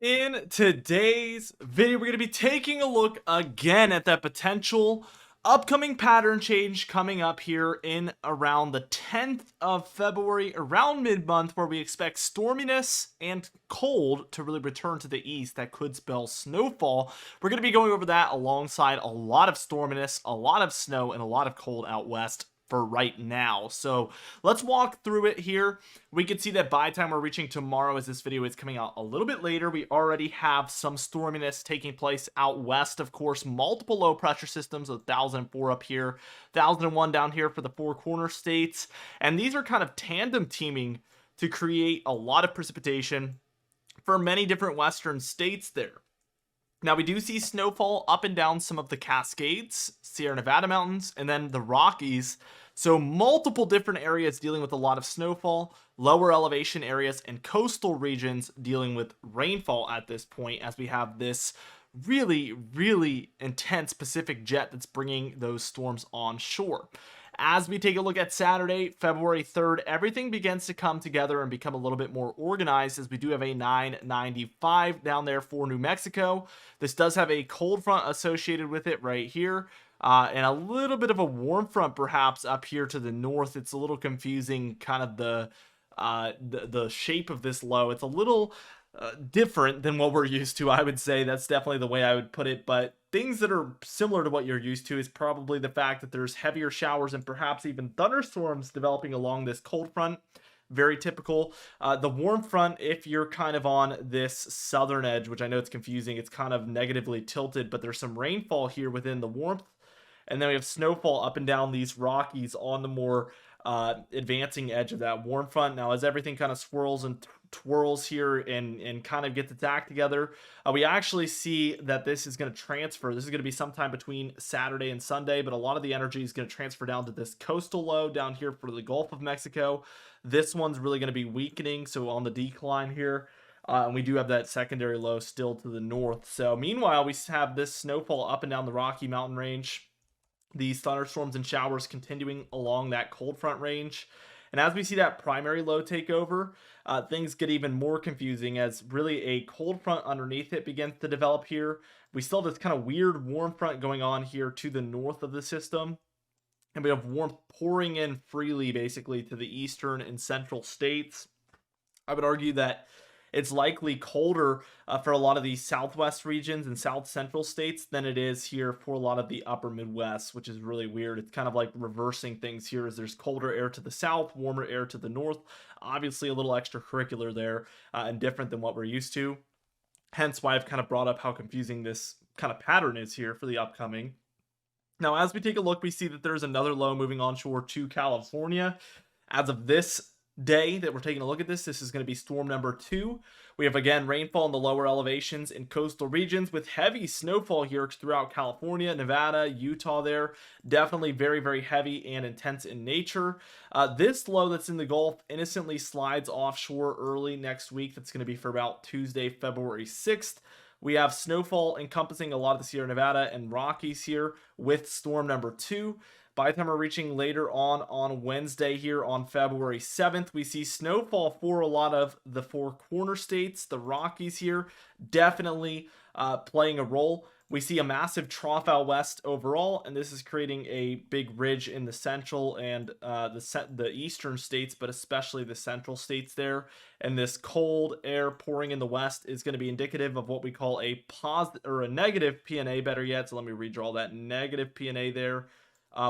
In today's video, we're going to be taking a look again at that potential upcoming pattern change coming up here in around the 10th of February, around mid-month, where we expect storminess and cold to really return to the east. That could spell snowfall. We're going to be going over that alongside a lot of storminess, a lot of snow, and a lot of cold out west for right now. So let's walk through it here. We can see that by the time we're reaching tomorrow, as this video is coming out a little bit later, we already have some storminess taking place out west. Of course, multiple low pressure systems, 1004 up here, 1001 down here for the four corner states, and these are kind of tandem teaming to create a lot of precipitation for many different western states there. Now, we do see snowfall up and down some of the Cascades, Sierra Nevada mountains, and then the Rockies. So multiple different areas dealing with a lot of snowfall, lower elevation areas, and coastal regions dealing with rainfall at this point, as we have this really intense Pacific jet that's bringing those storms on shore. As we take a look at Saturday, February 3rd, everything begins to come together and become a little bit more organized, as we do have a 995 down there for New Mexico. This does have a cold front associated with it right here. And a little bit of a warm front perhaps up here to the north. It's a little confusing, kind of the shape of this low. It's a little different than what we're used to, I would say. That's definitely the way I would put it. But things that are similar to what you're used to is probably the fact that there's heavier showers and perhaps even thunderstorms developing along this cold front. Very typical. The warm front, if you're kind of on this southern edge, which I know it's confusing, it's kind of negatively tilted, but there's some rainfall here within the warmth. And then we have snowfall up and down these Rockies on the more advancing edge of that warm front. Now, as everything kind of swirls and twirls here and kind of gets its act together, we actually see that this is going to transfer. This is going to be sometime between Saturday and Sunday, but a lot of the energy is going to transfer down to this coastal low down here for the Gulf of Mexico. This one's really going to be weakening, so on the decline here. And we do have that secondary low still to the north. So meanwhile, we have this snowfall up and down the Rocky Mountain range. These thunderstorms and showers continuing along that cold front range. And as we see that primary low take over, things get even more confusing, as really a cold front underneath it begins to develop here. We still have this kind of weird warm front going on here to the north of the system. And we have warmth pouring in freely basically to the eastern and central states. I would argue that it's likely colder for a lot of these southwest regions and south central states than it is here for a lot of the upper Midwest, which is really weird. It's kind of like reversing things here, as there's colder air to the south, warmer air to the north. Obviously a little extracurricular there and different than what we're used to. Hence why I've kind of brought up how confusing this kind of pattern is here for the upcoming. Now, as we take a look, we see that there's another low moving onshore to California. As of this day that we're taking a look at this is going to be storm number 2. We have again rainfall in the lower elevations in coastal regions with heavy snowfall here throughout California, Nevada, Utah there. Definitely very heavy and intense in nature. This low that's in the Gulf innocently slides offshore early next week. That's going to be for about Tuesday, February 6th. We have snowfall encompassing a lot of the Sierra Nevada and Rockies here with storm number 2. By the time we're reaching later on Wednesday here on February 7th, we see snowfall for a lot of the four corner states. The Rockies here definitely playing a role. We see a massive trough out west overall, and this is creating a big ridge in the central and the eastern states, but especially the central states there. And this cold air pouring in the west is going to be indicative of what we call a positive or a negative PNA, better yet. So let me redraw that negative PNA there.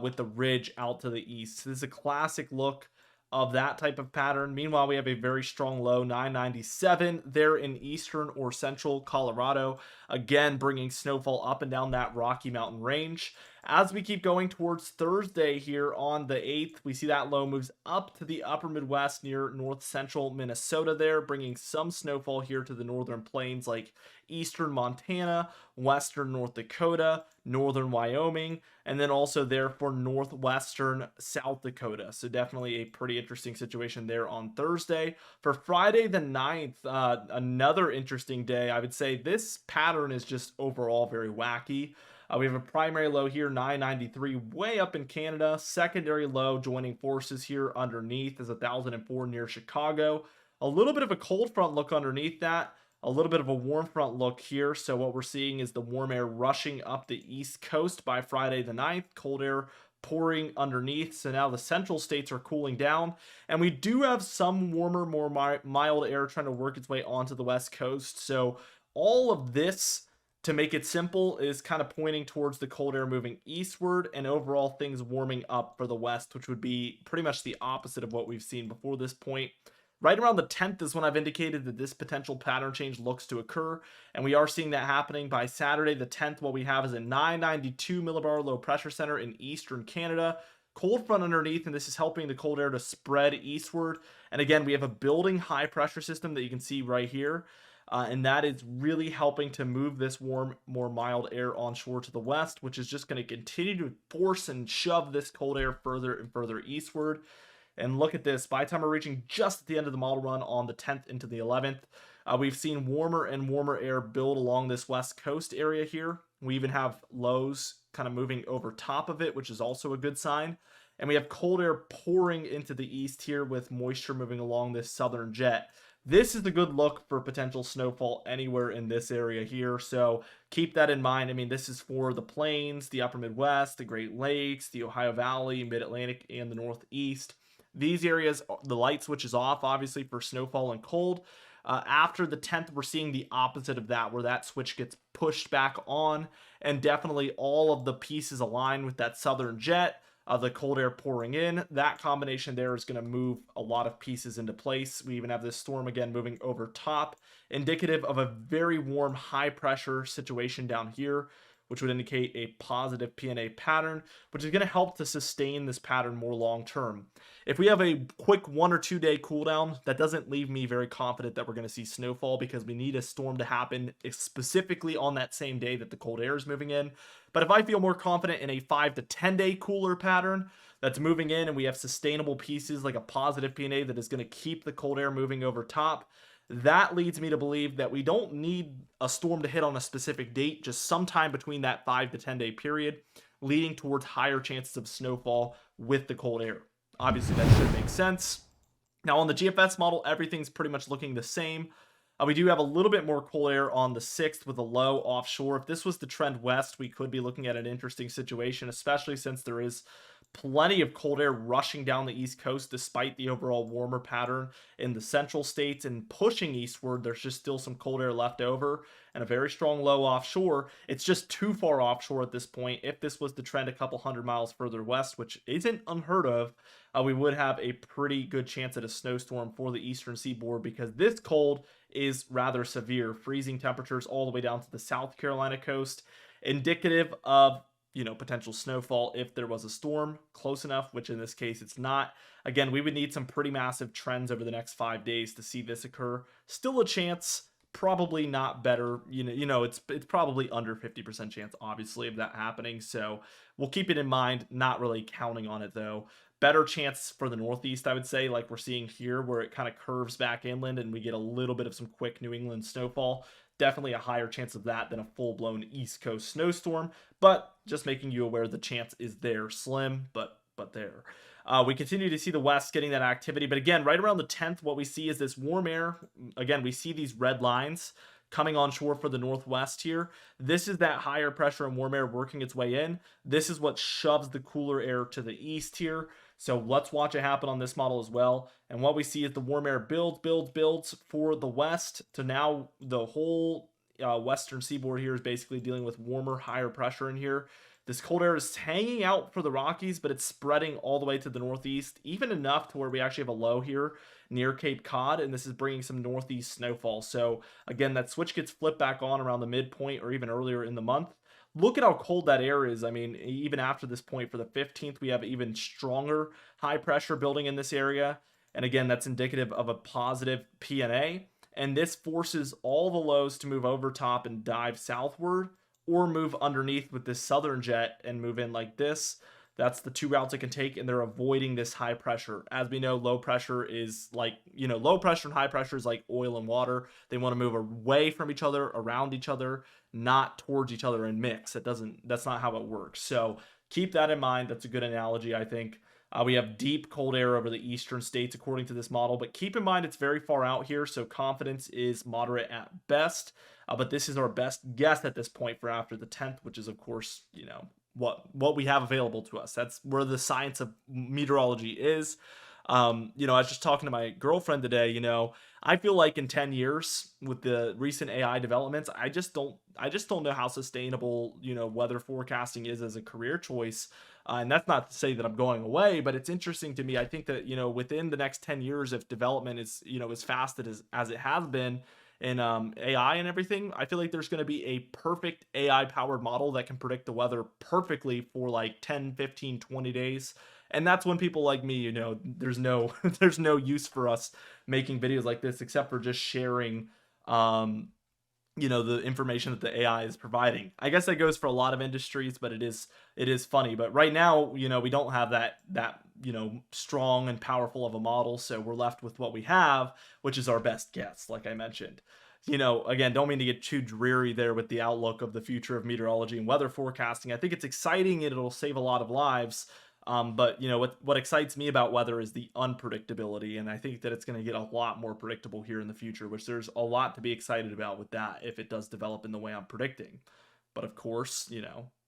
With the ridge out to the east. So this is a classic look of that type of pattern. Meanwhile, we have a very strong low 997 there in eastern or central Colorado, again bringing snowfall up and down that Rocky Mountain range. As we keep going towards Thursday here on the 8th, we see that low moves up to the upper Midwest near north central Minnesota there, bringing some snowfall here to the northern plains like eastern Montana, western North Dakota, northern Wyoming, and then also there for northwestern South Dakota. So definitely a pretty interesting situation there on Thursday. For Friday the 9th, another interesting day. I would say this pattern is just overall very wacky. We have a primary low here, 993, way up in Canada. Secondary low joining forces here underneath is 1004 near Chicago. A little bit of a cold front look underneath that. a little bit of a warm front look here. So what we're seeing is the warm air rushing up the east coast by Friday the 9th, cold air pouring underneath. So now the central states are cooling down, and we do have some warmer, more mild air trying to work its way onto the west coast. So all of this, to make it simple, is kind of pointing towards the cold air moving eastward and overall things warming up for the west, which would be pretty much the opposite of what we've seen before this point. Right around the 10th is when I've indicated that this potential pattern change looks to occur, and we are seeing that happening by Saturday the 10th. What we have is a 992 millibar low pressure center in eastern Canada, cold front underneath, and this is helping the cold air to spread eastward. And again, we have a building high pressure system that you can see right here. And that is really helping to move this warm, more mild air onshore to the west, which is just going to continue to force and shove this cold air further and further eastward. And look at this, by the time we're reaching just at the end of the model run on the 10th into the 11th, we've seen warmer and warmer air build along this west coast area here. We even have lows kind of moving over top of it, which is also a good sign. And we have cold air pouring into the east here with moisture moving along this southern jet. This is the good look for potential snowfall anywhere in this area here, so keep that in mind. I mean, this is for the plains, the upper Midwest, the Great Lakes, the Ohio Valley, Mid-Atlantic, and the Northeast. These areas, the light switch is off, obviously, for snowfall and cold. After the 10th, we're seeing the opposite of that, where that switch gets pushed back on, and definitely all of the pieces align with that southern jet. The cold air pouring in, that combination there is going to move a lot of pieces into place. We even have this storm again moving over top, indicative of a very warm high pressure situation down here, which would indicate a positive PNA pattern, which is going to help to sustain this pattern more long term. If we have a quick 1 or 2 day cool down, that doesn't leave me very confident that we're going to see snowfall, because we need a storm to happen specifically on that same day that the cold air is moving in. But if I feel more confident in a 5 to 10 day cooler pattern that's moving in, and we have sustainable pieces like a positive PNA that is going to keep the cold air moving over top, that leads me to believe that we don't need a storm to hit on a specific date, just sometime between that 5 to 10 day period, leading towards higher chances of snowfall with the cold air. Obviously, that should make sense. Now, on the GFS model, everything's pretty much looking the same. We do have a little bit more cold air on the 6th with a low offshore. If this was the trend west, we could be looking at an interesting situation, especially since there is plenty of cold air rushing down the east coast despite the overall warmer pattern in the central states, and pushing eastward. There's just still some cold air left over and a very strong low offshore. It's just too far offshore at this point. If this was the trend a couple hundred miles further west, which isn't unheard of, we would have a pretty good chance at a snowstorm for the eastern seaboard, because this cold is rather severe. Freezing temperatures all the way down to the South Carolina coast, indicative of potential snowfall if there was a storm close enough, which in this case it's not. Again, we would need some pretty massive trends over the next 5 days to see this occur. Still a chance, probably not better. It's probably under 50% chance, obviously, of that happening. So we'll keep it in mind, not really counting on it though. Better chance for the Northeast, I would say, like we're seeing here, where it kind of curves back inland and we get a little bit of some quick New England snowfall. Definitely a higher chance of that than a full-blown East Coast snowstorm, but just making you aware the chance is there. Slim, but there. We continue to see the west getting that activity, but again, right around the 10th, what we see is this warm air. Again, we see these red lines coming onshore for the northwest here. This is that higher pressure and warm air working its way in. This is what shoves the cooler air to the east here. So let's watch it happen on this model as well. And what we see is the warm air builds for the west, to now the whole western seaboard here is basically dealing with warmer, higher pressure in here. This cold air is hanging out for the Rockies, but it's spreading all the way to the northeast, even enough to where we actually have a low here near Cape Cod, and this is bringing some northeast snowfall. So again, that switch gets flipped back on around the midpoint or even earlier in the month. Look at how cold that air is. I mean, even after this point for the 15th, we have even stronger high pressure building in this area. And again, that's indicative of a positive PNA. And this forces all the lows to move over top and dive southward, or move underneath with this southern jet and move in like this. That's the two routes it can take, and they're avoiding this high pressure. As we know, low pressure is like, low pressure and high pressure is like oil and water. They want to move away from each other, around each other, not towards each other and mix. That's not how it works. So keep that in mind. That's a good analogy, I think. We have deep cold air over the eastern states according to this model, but keep in mind it's very far out here, so confidence is moderate at best. But this is our best guess at this point for after the 10th, which is of course, what we have available to us. That's where the science of meteorology is. I was just talking to my girlfriend today. I feel like in 10 years with the recent AI developments, I just don't know how sustainable, weather forecasting is as a career choice. And that's not to say that I'm going away, but it's interesting to me. I think that, within the next 10 years, if development is, as fast as it has been in AI and everything, I feel like there's going to be a perfect AI powered model that can predict the weather perfectly for like 10, 15, 20 days. And that's when people like me, there's no there's no use for us making videos like this except for just sharing the information that the AI is providing. I guess that goes for a lot of industries, but it is funny. But right now, we don't have that strong and powerful of a model, so we're left with what we have, which is our best guess, like I mentioned. Again, don't mean to get too dreary there with the outlook of the future of meteorology and weather forecasting. I think it's exciting and it'll save a lot of lives. But what excites me about weather is the unpredictability, and I think that it's going to get a lot more predictable here in the future, which there's a lot to be excited about with that if it does develop in the way I'm predicting. But of course,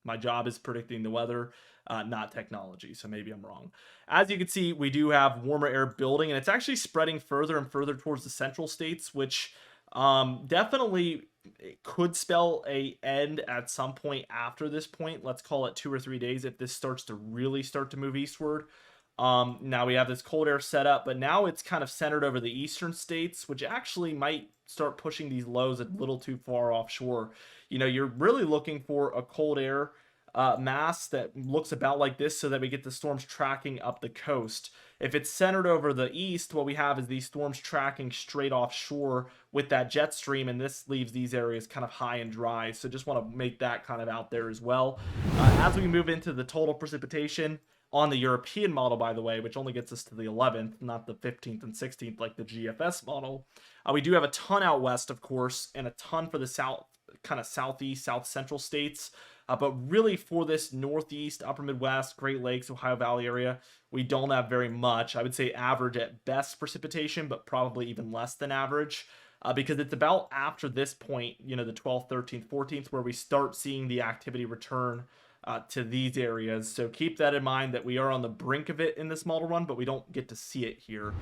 my job is predicting the weather, not technology, so maybe I'm wrong. As you can see, we do have warmer air building, and it's actually spreading further and further towards the central states, which definitely it could spell a end at some point after this point. Let's call it 2 or 3 days if this starts to really start to move eastward. Now we have this cold air set up, but now it's kind of centered over the eastern states, which actually might start pushing these lows a little too far offshore. You're really looking for a cold air mass that looks about like this so that we get the storms tracking up the coast. If it's centered over the east, what we have is these storms tracking straight offshore with that jet stream, and this leaves these areas kind of high and dry. So just want to make that kind of out there as well. As we move into the total precipitation on the European model, by the way, which only gets us to the 11th, not the 15th and 16th like the GFS model, we do have a ton out west, of course, and a ton for the south, kind of southeast, south central states. But really for this northeast, upper Midwest, Great Lakes, Ohio Valley area, we don't have very much. I would say average at best precipitation, but probably even less than average. Because it's about after this point, the 12th, 13th, 14th, where we start seeing the activity return to these areas. So keep that in mind that we are on the brink of it in this model run, but we don't get to see it here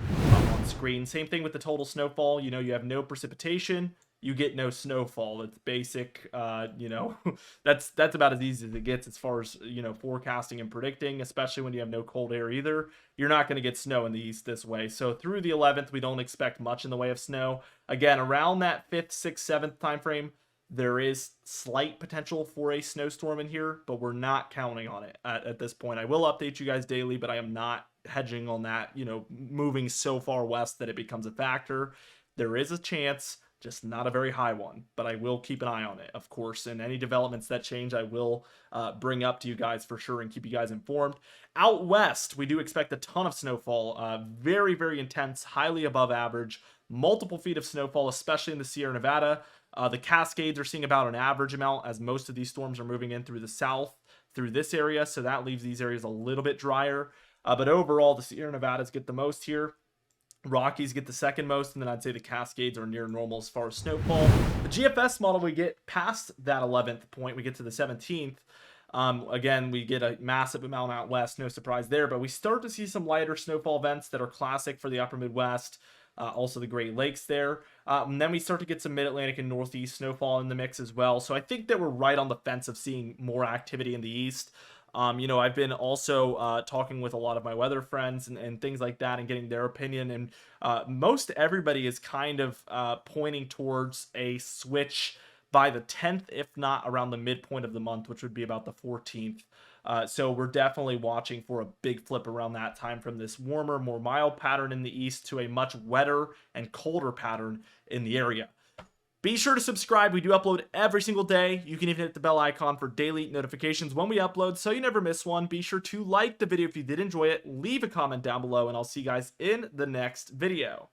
on screen. Same thing with the total snowfall. You have no precipitation, you get no snowfall. It's basic. That's about as easy as it gets as far as forecasting and predicting, especially when you have no cold air either. You're not going to get snow in the east this way. So through the 11th, we don't expect much in the way of snow. Again, around that 5th, 6th, 7th time frame, there is slight potential for a snowstorm in here, but we're not counting on it at this point. I will update you guys daily, but I am not hedging on that, moving so far west that it becomes a factor. There is a chance, just not a very high one, but I will keep an eye on it, of course, and any developments that change I will bring up to you guys for sure and keep you guys informed. Out west, we do expect a ton of snowfall, very, very intense, highly above average, multiple feet of snowfall, especially in the Sierra Nevada. The Cascades are seeing about an average amount as most of these storms are moving in through the south, through this area, so that leaves these areas a little bit drier. But overall, the Sierra Nevadas get the most here. Rockies get the second most, and then I'd say the Cascades are near normal as far as snowfall. The GFS model, we get past that 11th point, we get to the 17th. Again, we get a massive amount out west, no surprise there, but we start to see some lighter snowfall events that are classic for the upper Midwest, also the Great Lakes there. And then we start to get some mid-Atlantic and northeast snowfall in the mix as well. So I think that we're right on the fence of seeing more activity in the east. I've been also talking with a lot of my weather friends and things like that and getting their opinion. And most everybody is kind of pointing towards a switch by the 10th, if not around the midpoint of the month, which would be about the 14th. So we're definitely watching for a big flip around that time from this warmer, more mild pattern in the east to a much wetter and colder pattern in the area. Be sure to subscribe. We do upload every single day. You can even hit the bell icon for daily notifications when we upload so you never miss one. Be sure to like the video if you did enjoy it. Leave a comment down below, and I'll see you guys in the next video.